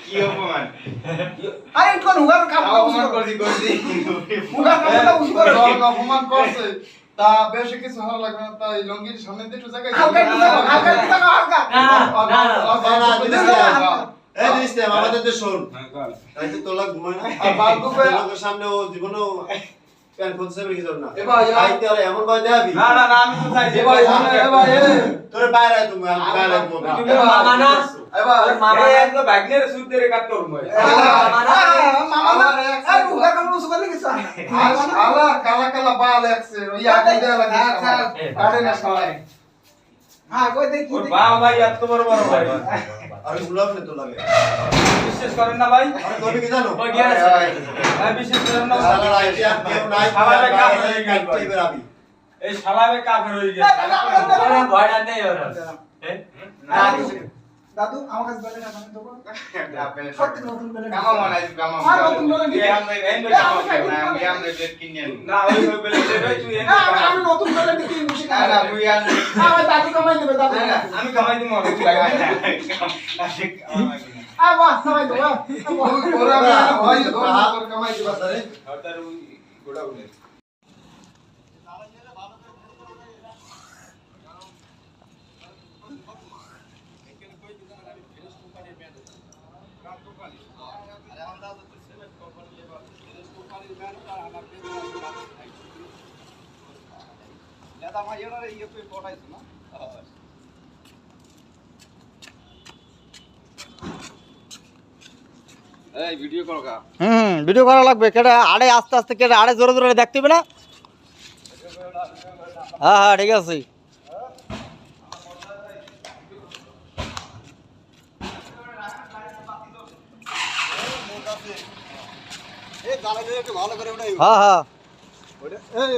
কি অপমান আরে কোন হুগার কাম অপমান করছি হুগার কামটা উস করে অপমান করছে তা বেশি কিছু ভালো লাগবে না তাই লঙ্গির সামনে দিয়ে একটু জায়গায় হালকা একটু জায়গা, হালকা এই দিস্তে আমাদের তো শোন কল তাই তো তোলা ঘুমায় না আর বালগুবে লোকের সামনে ও জীবনেও প্যান খুলছে বলে কিছু না এ ভাই আইতে আরে এমন ভয় দেখাবি না না না আমি তো চাইছি এ ভাই এ ভাই তোরে বাইরে আয় তুমি আমি বাইরে আয় তুমি তুমি মামা না এ ভাই মামা একদম ভাগ্নের সুদের কাট করব মামা না আরে হুগার কাম উস করে কিছু আলা কালা কালা বাল একছে ওই আগে দেয়া লাগে কাটে না সবাই হ্যাঁ কই দেখি ওর বাবা ভাই এত বড় বড় ভাই আরে উলাম না তো লাগে বিশ্বাস করেন না ভাই আরে তুমি কি জানো ওই কি আছে ভাই বিশ্বাস করেন না সারা রাইতে আর কেউ নাই খাবারে কাজ বাইরে হয়ে কাটতে গেল। বেরাবি এই শালাবে কাফের হয়ে গেছে ওরে ভয়টা নেই ওর দাদু আমার কাছে বেলে টাকা দেব সত্যি নতুন বেলে কামা মানাইছি কামা আর নতুন বেলে দিই না ওই বেলে দেবে তুই এনে আমি নতুন বেলে দিই মুশি না না মুই আর আমার দাদু কামাই দেবে দাদু আমি কামাই দিমু আ বাহ কামাই দেব ওরা ভাই তোর কামাই দিবা রে ওটার ওই গোড়া উঠে এই ভিডিও করো কা ভিডিও করা লাগবে কেটে আড়ে আস্তে আস্তে কেটে আড়ে জোরে জোরে দেখতে হবে না হ্যাঁ হ্যাঁ ঠিক আছে এই গালে একটু ভালো করে উঠাই হ্যাঁ হ্যাঁ এই